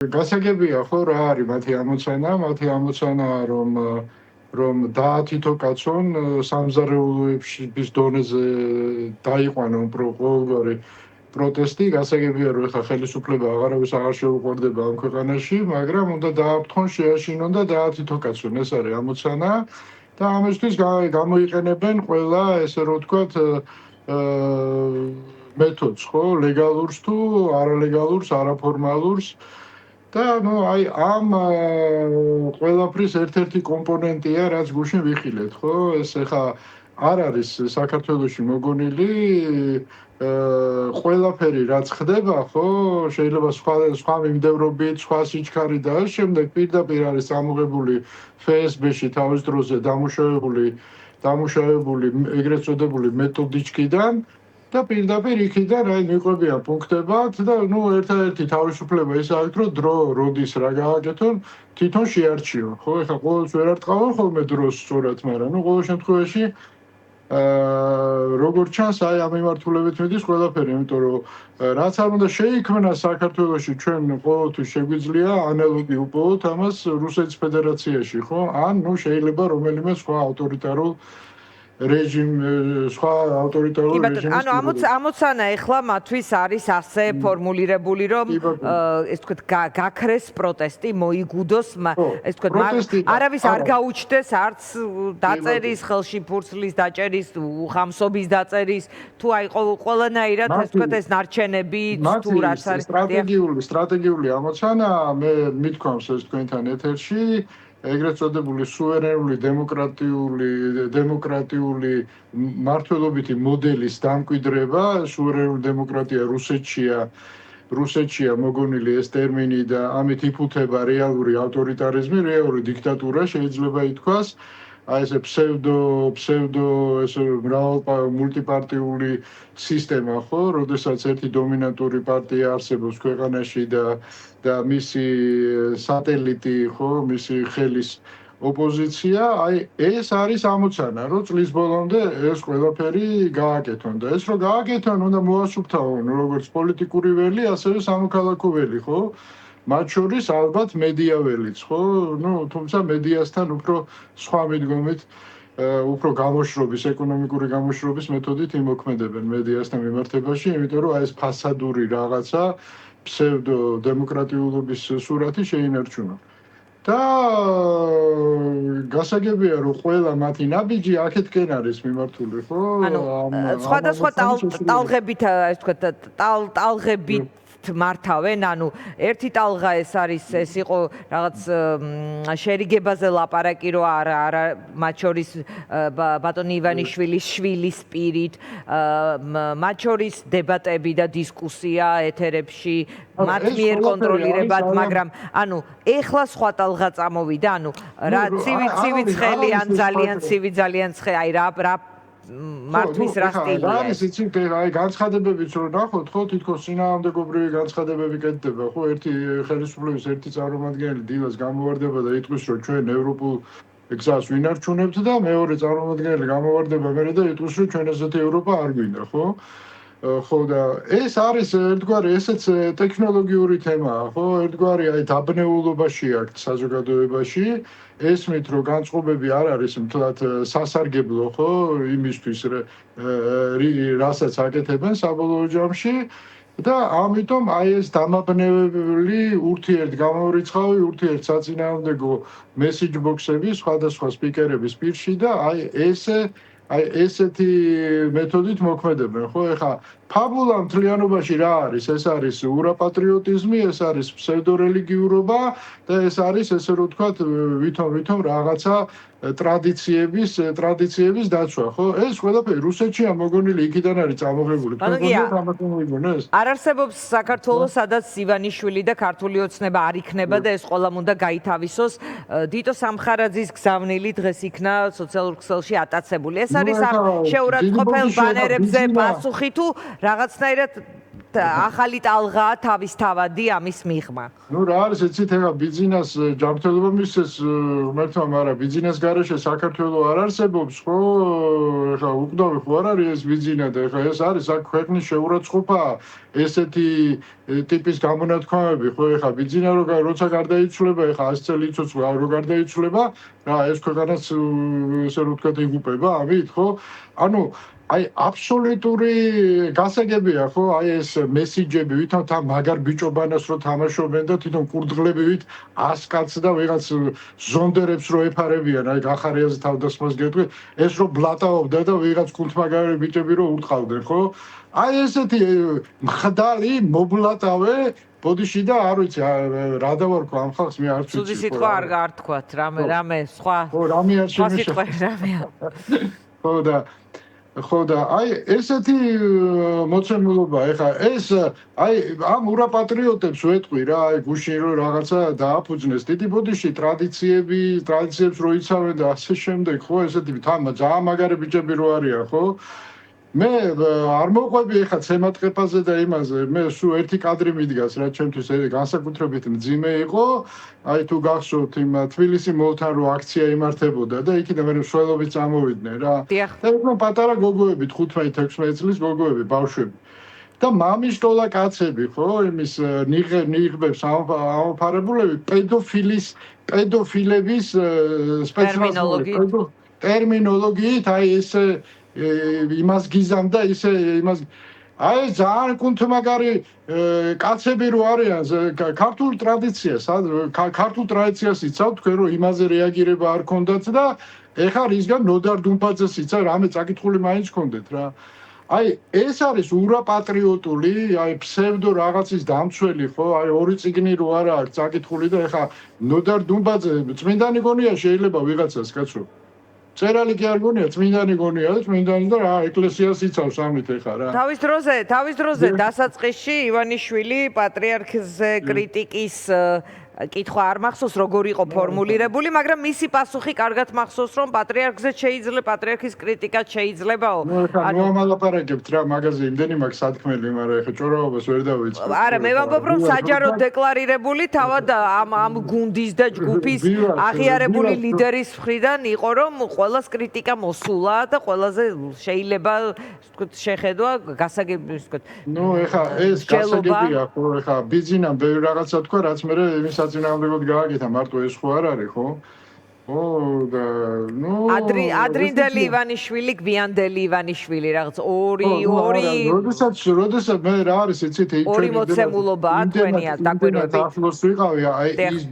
გასაგებია ხო რა არის მათი ამოცანა რომ დაათითო კაცონ სამზარეულოების დონეზე დაიყვანონ ყოველგვარი პროტესტი, გასაგებია რომ ეხა ხელისუფლება აღარავის აღარ შეუყვარდება ამ ქვეყანაში, მაგრამ უნდა დააფრთხონ, შეაშინონ და დაათითო კაცონ, ეს არის ამოცანა და ამისთვის გამოიყენებენ ყველა ესე რომ ვთქვათ მეთოდს, ხო, ლეგალურს თუ არალეგალურს, არაფორმალურს და აი ამ ყველაფრის ერთ-ერთი კომპონენტია, რაც გუშინ ვიხილეთ, ხო? ეს ეხა არ არის საქართველოში მოგონილი ყველაფერი რაც ხდება, ხო? შეიძლება სხვა მიმდევრობით, სხვა სიჩქარით და ამ შემდეგ პირდაპირ არის ამოღებული FSB-ში თავის დროზე დამუშავებული ეგრეთ წოდებული მეთოდიჩკიდან და პირდაპირ იქიდან აი მიყვებიან პუნქტებად და ერთადერთი თავისუფლება ის არის რომ დრო როდის რა გააკეთონ თვითონ შეარჩიონ ხო ეხლა ყოველთვის ვერ არტყავენ ხოლმე დროს სწორად მაგრამ ყოველ შემთხვევაში როგორც ჩანს აი ამ მიმართულებით მიდის ყველაფერი იმიტომ რომ რაც არ უნდა შეიქმნას საქართველოში ჩვენ ყოველთვის შეგვიძლია ანალოგი უპოვოთ ამას რუსეთის ფედერაციაში ხო ან შეიძლება რომელიმე სხვა ავტორიტარულ რეჟიმ სხვა ავტორიტარულ რეჟიმის ანუ ამოცანა ეხლა მათთვის არის ასე ფორმულირებული რომ ეს თქვა გაქრეს პროტესტი მოიგუდოს ეს თქვა არავის არ გაუჩნდეს არც დაწერის ხელში ფურცლის დაჭერის უხამსობის დაწერის თუ აი ყველანაირად ეს თქვა ეს ნარჩენები თუ რაც არის სტრატეგიული ამოცანა მე მithქვამს ეს თქვენთან ეთერში ეგრეთ წოდებული სუვერენული დემოკრატიული მართლობითი მოდელის დამკვიდრება, სუვერენული დემოკრატია რუსეთშია მოგონილი ეს ტერმინი და ამით იფუთება რეალური ავტორიტარიზმი, რეალური დიქტატურა შეიძლება ითქვას. აი ესე ფსევდო ესე მულტიპარტიული სისტემა ხო, როდესაც ერთი დომინანტური პარტია არსებობს ქვეყანაში და მისი სატელიტი ხო, მისი ხელის ოპოზიცია, აი ეს არის ამოცანა, რომ წლის ბოლომდე ეს ყველაფერი გააკეთონ და ეს რომ გააკეთონ, უნდა მოასუფთავონ როგორც პოლიტიკური ველი, ასევე სამოქალაქო ველი, ხო? მათ შორის ალბათ მედია ველიც, ხო? თუმცა მედიასთან უფრო სხვა მიდგომით, უფრო გამოშრობის, ეკონომიკური გამოშრობის მეთოდით იმოქმედებენ მედიასთან მიმართებაში, იმიტომ რომ აი ეს ფასადური რაღაცა ფსევდო დემოკრატიულობის სურათი შეინარჩუნონ. და გასაგებია რომ ყველა მათი ნაბიჯი აქეთკენ არის მიმართული, ხო? ანუ სხვადასხვა ტალღებით, ეს თქვა ტალღებით მართავენ, ანუ ერთი ტალღა ეს არის, ეს იყო რაღაც შერიგებაზე ლაპარაკი, რომ არა მათ შორის ბატონი ივანიშვილის შვილის პირით, მათ შორის დებატები და დისკუსია ეთერებში, მათ მიერ კონტროლირებად, მაგრამ ანუ ეხლა სხვა ტალღა წამოვიდა, ანუ რა ცივი ცხელი ან ძალიან ცივი ძალიან ცხელი, აი რა მართვის რა სტილია. არის იცი, აი განცხადებებიც რო ნახოთ, ხო, თითქოს წინააღმდეგობრივი განცხადებები კეთდება, ხო, ერთი ხელისუფლების ერთი წარმომადგენელი დილას გამოვარდება და იტყვის, რომ ჩვენ ევროპულ გზას ვინარჩუნებთ და მეორე წარმომადგენელი გამოვარდება მერე და იტყვის, რომ ჩვენ ესეთი ევროპა არ გვინდა, ხო? ხო და ეს არის ერთგვარი ესეც ტექნოლოგიური თემაა, ხო? ერთგვარი აი დაბნეულობაში აქ საზოგადოებაში ესმით რომ განწყობები არ არის მთლად სასარგებლო, ხო? იმისთვის რასაც აკეთებენ საბოლოო ჯამში და ამიტომ აი ეს დამაბნეველი გამორიცხავი საწინააღმდეგო მესიჯ ბოქსები სხვადასხვა სპიკერების პირში და აი ესეთი მეთოდით მოქმედებენ, ხო? ეხა ფაბულა მთლიანობაში რა არის? ეს არის ურაპატრიოტიზმი, ეს არის ფსევდორელიგიურობა და ეს არის ესე რომ ვთქვათ, ვითომ რაღაცა ტრადიციების დაცვა, ხო? ეს ყველაფერი რუსეთშია მოგონილი, იქიდან არის წამოღებული. არ არსებობს საქართველოს, სადაც ივანიშვილი და ქართული ოცნება არ იქნება და ეს ყველამ უნდა გაითავისოს. დიტო სამხარაძის გზავნილი დღეს იქნა სოციალურ ქსელში ატაცებული. ეს არის ამ შეურაცხყოფელ ბანერებზე პასუხი თუ რაღაცნაირად ახალი ტალღაა თავისთავადი ამის მიღმა. ნუ რა არის ეცით ეხა ბიზნეს ჯანმრთელობა მისცეს ღმერთმა, მაგრამ ბიზნეს გარეშე საქართველოს არ არსებობს, ხო? ეხა უკვდავი ხო არ არის ეს ბიზნე და ეხა ეს არის აქ ქვეყნის შეურაცხყოფა ესეთი ტიპის გამონათქვამები, ხო? ეხა ბიზნე როცა გარდაიცვლება, ეხა 100 წელი იცოცხლა რო გარდაიცვლება, რა ეს ქვეყანაც ესე რომ ვთქვათ იგუპება, ამით, ხო? ანუ აი აბსოლუტური გასაგებია ხო აი ეს მესიჯები ვითომ თან მაგარ ბიჭობანას რო თამაშობენ და თვითონ კურდღლებივით 100 კაცს და ვიღაც ზონდერებს რო ეფარებიან აი გახარიაზე თავდასხმას გეტყვი ეს რო ბლატაობდა და ვიღაც კულთმაგარი ბიჭები რო ურტყავდნენ ხო აი ესეთი მხდარი მობლატავე ბოდიში და არ ვიცი რა დავარქვა ამ ხალხს მე არ ვიცი ცუდი სიტყვა არ თქვათ რამე სხვა ხო რამე არ შემიშვა რამეა ხო და აი ესეთი მოცემულობა ეხა ეს აი ამ ურაპატრიოტებს ვეტყვი რა აი გუშინ რო რაღაცა დააფუძნეს დიდი ბოდიში ტრადიციებს რო იცავენ და ასე შემდეგ ხო ესეთი ძალიან მაგარი ბიჭები რო არიან ხო მე არ მოყვები ეხა ცემატყეფაზე და იმაზე მე სულ ერთი კადრი მიდგას რა ჩემთვის განსაკუთრებით მძიმე იყო აი თუ გახსოვთ იმ თბილისი მოლთან რო აქცია იმართებოდა და იქიდან მე მსვლელობით წამოვიდნენ რა და იქ პატარა გოგოები 15-16 წლის გოგოები ბავშვები და მამიშტოლა კაცები ხო იმის ნიღბებს ამოფარებულები პედოფილების ტერმინოლოგიით აი ეს იმას გიზამდა ისე იმას აი ძალიან კუნთმაგარი კაცები რო არიან ქართულ ტრადიციას იცავთ თქვენ რომ იმაზე რეაგირება არ ქონდათ და ეხა რისგან ნოდარ დუმბაძეს იცავ რამე წაკითხული მაინც ქონდეთ რა აი ეს არის ურაპატრიოტული აი ფსევდო რაღაცის დამცველი ხო აი ორი წიგნი რო არა აქვს წაკითხული და ეხა ნოდარ დუმბაძე წმინდანი გონია შეიძლება ვიღაცას კაცო წერალი კი არ გონია, წმინდანი გონია და წმინდანი და რა ეკლესიას იცავს ამით ეხა რა. თავის დროზე დასაწყისში ივანიშვილი პატრიარქზე კრიტიკის კითხვა არ მახსოვს როგორ იყო ფორმულირებული, მაგრამ მისი პასუხი კარგად მახსოვს რომ პატრიარქის კრიტიკაც შეიძლებაო. ანუ ამალაპარაკებთ რა მაღაზია იმდენი მაქვს სათქმელი, მაგრამ ეხა ჭორაობას ვერ დავიწყებ. არა, მე ვამბობ რომ საჯაროდ დეკლარირებული თავად ამ გუნდის და ჯგუფის აღიარებული ლიდერის მხრიდან იყო რომ ყველას კრიტიკა მოსულა და ყველაზე შეიძლება ვთქვათ შეხედვა გასაგები ვთქვათ. ნუ ეხა ეს გასაგებია ხო ეხა ბიზნესთან ბევრი რაღაცა თქვა რაც მე იმის საწინააღმდეგოდ გააკეთა მარტო ეს ხო არ არის ხო? ო და ნუ ადრინდელი ივანიშვილი, გვიანდელი ივანიშვილი რაღაც ორი როდესაც მე რა არის იცით ორი მოცემულობაა თქვენია დაკვირვები. ახლოს ვიყავი აი ის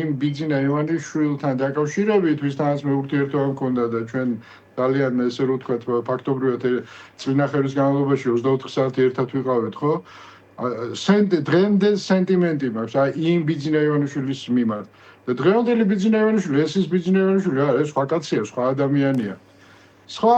იმ ბიზნეს ივანიშვილთან დაკავშირებით ვისთანაც მე ურთიერთობა მქონდა და ჩვენ ძალიან ესე რომ ვთქვათ ფაქტობრივად წინა ხელის განმავლობაში 24 საათი ერთად ვიყავით ხო? დღემდე სენტიმენტი მაქვს აი იმ ბიზნეს ივანიშვილის მიმართ და დღევანდელი ბიზნეს ივანიშვილი ეს ბიზნეს ივანიშვილი არა ეს სხვა კაცია სხვა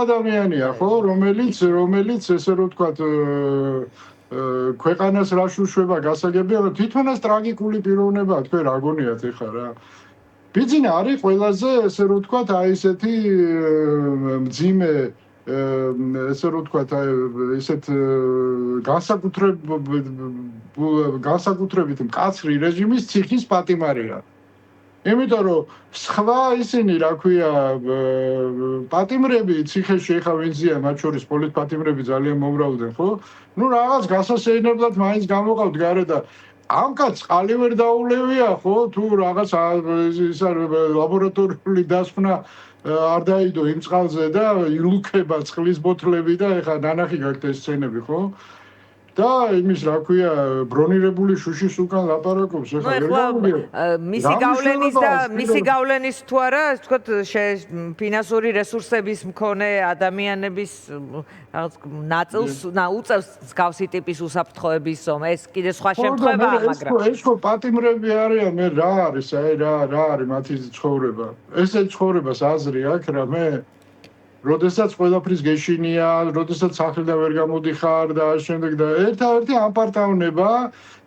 ადამიანია ხო რომელიც ესე რომ ვთქვათ ქვეყანას რა შუშვება გასაგებია რომ თვითონაც ტრაგიკული პიროვნებაა თქვენ რა გონიათ ეხა რა ბიზნესი არის ყველაზე ესე რომ ვთქვათ აი ესეთი მძიმე ესე რომ ვთქვათ ესეთ განსაკუთრებით მკაცრი რეჟიმის ციხის პატიმარია. იმიტომ რომ სხვა ისინი რა ქვია პატიმრები ციხეში ეხა ვინზია მათ შორის პოლიტპატიმრები ძალიან მომრავლდნენ ხო? ნუ რაღაც გასასეირნებლად მაინც გამოყავთ გარე და ამ კაცს ყალი ვერ დაულევია ხო? თუ რაღაც ის ლაბორატორიული დასკვნა არ დაიდო იმ წყალზე და ილუქება წყლის ბოთლები და ეხა ნანახი გაქვთ ეს სცენები ხო? და იმის რა ქვია ბრონირებული შუშის უკან ლაპარაკობს ეხა მისი გავლენის თუ არა ასე ვთქვათ ფინანსური რესურსების მქონე ადამიანების რაღაც ნაწილს უწევს მსგავსი ტიპის უსაფრთხოების ეს კიდე სხვა შემთხვევაა მაგრამ ეს ხო პატიმრები არიან მე რა არის აი რა არის მათი ცხოვრება ესე ცხოვრებას აზრი აქვს რა მე როდესაც ყველაფრის გეშინია, როდესაც სახლიდან ვერ გამოდიხარ და შემდეგ და ერთ-ერთი ამპარტავნება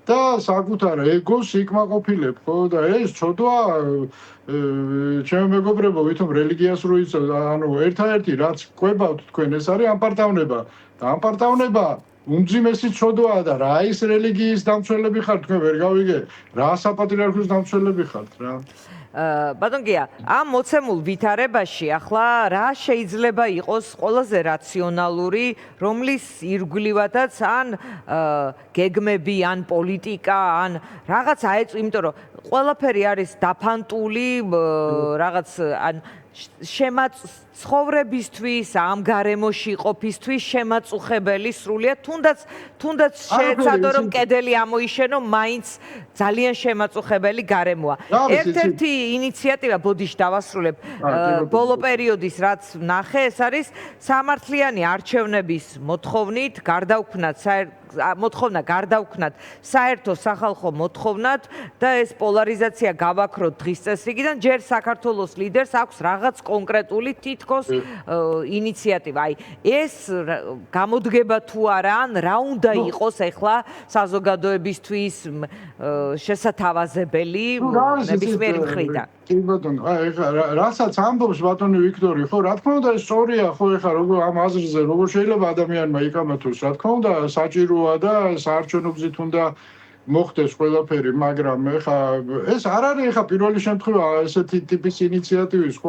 და საკუთარ ეგოს იკმაყოფილებ, ხო და ეს ცოდვა ჩემო მეგობრებო, ვითომ რელიგიას რო იცავ, ანუ ერთ-ერთი რაც ყვებავთ თქვენ ეს არის ამპარტავნება. და ამპარტავნება უმძიმესი ცოდვაა და რა ის რელიგიის დამცველები ხართ თქვენ ვერ გავიგე რა საპატრიარქოს დამცველები ხართ რა ბატონ გია, ამ მოცემულ ვითარებაში ახლა რა შეიძლება იყოს ყველაზე რაციონალური, რომლის ირგვლივადაც ან გეგმები, ან პოლიტიკა, ან რაღაც აეწ, იმიტომ რომ ყველაფერი არის დაფანტული, რაღაც ან ცხოვრებისთვის, ამ გარემოში ყოფისთვის შემაწუხებელი სრულიად, თუნდაც შეეცადო რომ კედელი ამოიშენო, მაინც ძალიან შემაწუხებელი გარემოა. ერთ-ერთი ინიციატივა ბოდიშ დავასრულებ ბოლო პერიოდის რაც ნახე, ეს არის სამართლიანი არჩევნების მოთხოვნით გარდავქმნათ საერთო სახალხო მოთხოვნად და ეს პოლარიზაცია გავაქროთ დღის წესრიგიდან, ჯერ საქართველოს ლიდერს აქვს რაღაც კონკრეტული თითქოს ინიციატივა. აი, ეს გამოდგება თუ არა, ან რა უნდა იყოს ახლა საზოგადოებისთვის შესათავაზებელი ნებისმიერი მხრიდან. კი ბატონო, ეხლა რასაც ამბობს ბატონი ვიქტორი, ხო, რა თქმა უნდა ეს სწორია, ხო, ეხლა როგორ ამ აზრზე როგორ შეიძლება ადამიანმა იკამათოს, რა თქმა უნდა, საჭიროა და საარჩევნო გზით უნდა მოხდეს ყველაფერი, მაგრამ ეხლა ეს არ არის ეხლა პირველი შემთხვევა ესეთი ტიპის ინიციატივის, ხო,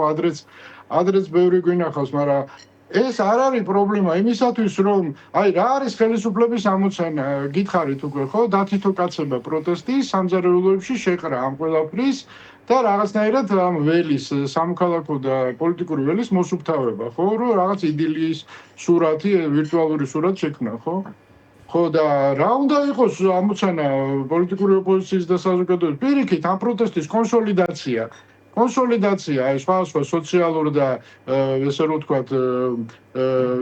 ადრეც ბევრი გვინახავს, მაგრამ ეს არ არის პრობლემა იმისათვის, რომ აი რა არის ხელისუფლების ამოცანა, გითხარით უკვე, ხო, დათითო კაცება პროტესტი სამზარეულოებში შეყრა ამ ყველაფრის და რაღაცნაირად ამ ველის სამოქალაქო და პოლიტიკური ველის მოსუფთავება, ხო, რომ რაღაც იდილიის სურათი, ვირტუალური სურათი შექმნა, ხო? ხო და რა უნდა იყოს ამოცანა პოლიტიკური ოპოზიციის და საზოგადოების პირიქით ამ პროტესტის კონსოლიდაცია, აი სხვა სოციალურ და ესე რომ ვთქვათ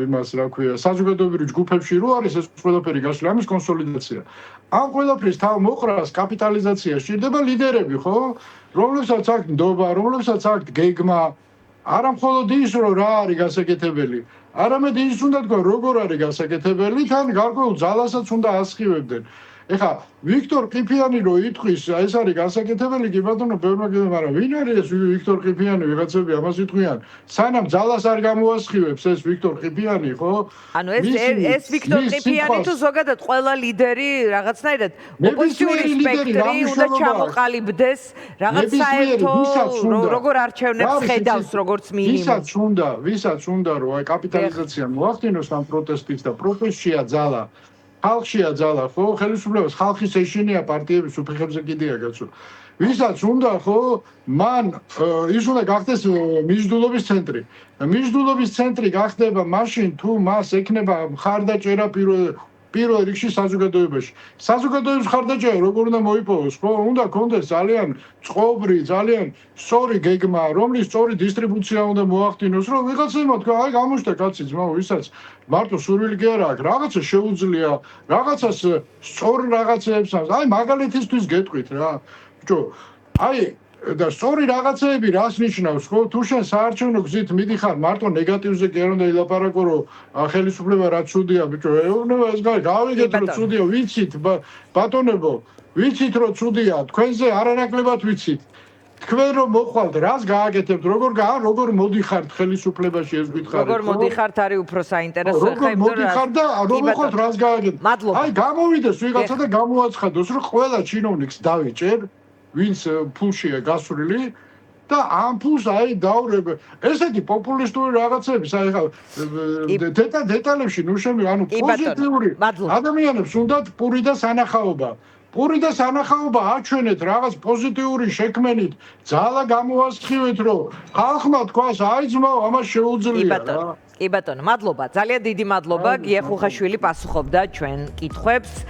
იმას რა ქვია საზოგადოებრივ ჯგუფებში რო არის ეს ყველაფერი გასული ამის კონსოლიდაცია. ამ ყველაფრის თავ მოყრას კაპიტალიზაცია სჭირდება ლიდერები, ხო? რომლებსაც აქვს ნდობა, რომლებსაც აქვს გეგმა, არა მხოლოდ ის რომ რა არის გასაკეთებელი, არამედ ის უნდა თქვა როგორ არის გასაკეთებელი, თან გარკვეულ ძალასაც უნდა ასხივებდნენ. ეხლა ვიქტორ ყიფიანი რო იტყვის, ეს არის გასაკეთებელი, კი ბატონო, ბევრმა კიდევ, მაგრამ ვინ არის ეს ვიქტორ ყიფიანი, ვიღაცები ამას იტყვიან. სანამ ძალას არ გამოასხივებს ეს ვიქტორ ყიფიანი, ხო? ანუ ეს ვიქტორ ყიფიანი თუ ზოგადად ყველა ლიდერი რაღაცნაირად ოპოზიციური სპექტრი უნდა ჩამოყალიბდეს, რაღაც საერთო როგორ არჩევნებს ხედავს როგორც მინიმუმ. ვისაც უნდა რომ აი კაპიტალიზაცია მოახდინოს ამ პროტესტის და პროტესტშია ძალა. ხალხშია ძალა, ხო? ხელისუფლებას ხალხის ეშინია პარტიების უფეხებზე კიდია გაცო. ვისაც უნდა, ხო, მან ის უნდა გახდეს მიზიდულობის ცენტრი. მიზიდულობის ცენტრი გახდება მაშინ თუ მას ექნება მხარდაჭერა პირველ რიგში საზოგადოებაში. საზოგადოების მხარდაჭერა როგორ უნდა მოიპოვოს, ხო? უნდა კონდეს ძალიან წყობრი, ძალიან სწორი გეგმა, რომლის სწორი დისტრიბუცია უნდა მოახდინოს, რომ ვიღაცებმა თქვა, აი გამოჩნდა კაცი ძმაო, ვისაც მარტო სურვილი კი არა აქვს, რაღაცა შეუძლია, რაღაცას სწორ რაღაცებს აქვს. აი მაგალითისთვის გეტყვით რა. ბიჭო, აი და სწორი რაღაცეები რას ნიშნავს, ხო? თუ შენ საარჩევნო გზით მიდიხარ, მარტო ნეგატივზე კი არ უნდა ილაპარაკო, რომ ხელისუფლება რა ცუდია, ბიჭო, ეუბნება ეს გავიგეთ რომ ცუდია, ვიცით ბატონებო, ვიცით რომ ცუდია, თქვენზე არანაკლებად ვიცით. თქვენ რომ მოხვალთ, რას გააკეთებთ, როგორ მოდიხართ ხელისუფლებაში ეს გითხარით, როგორ მოდიხართ არის უფრო საინტერესო, როგორ მოდიხართ და რომ მოხვალთ, რას გააკეთებთ. აი გამოვიდეს ვიღაცა და გამოაცხადოს, რომ ყველა ჩინოვნიკს დავიჭერ, ვინც ფულშია გასვლილი და ამ ფულს აი დავრებ. ესეთი პოპულისტური რაღაცების, აი ხა დეტალებში ნუ ანუ პოზიტიური ადამიანებს უნდათ პური და სანახაობა. პური და სანახაობა აჩვენეთ რაღაც პოზიტიური შექმენით, ძალა გამოასხივეთ, რომ ხალხმა თქვას, აი ძმაო, ამას შეუძლია რა. კი ბატონო, მადლობა, ძალიან დიდი მადლობა, გია ხუხაშვილი პასუხობდა ჩვენ კითხვებს.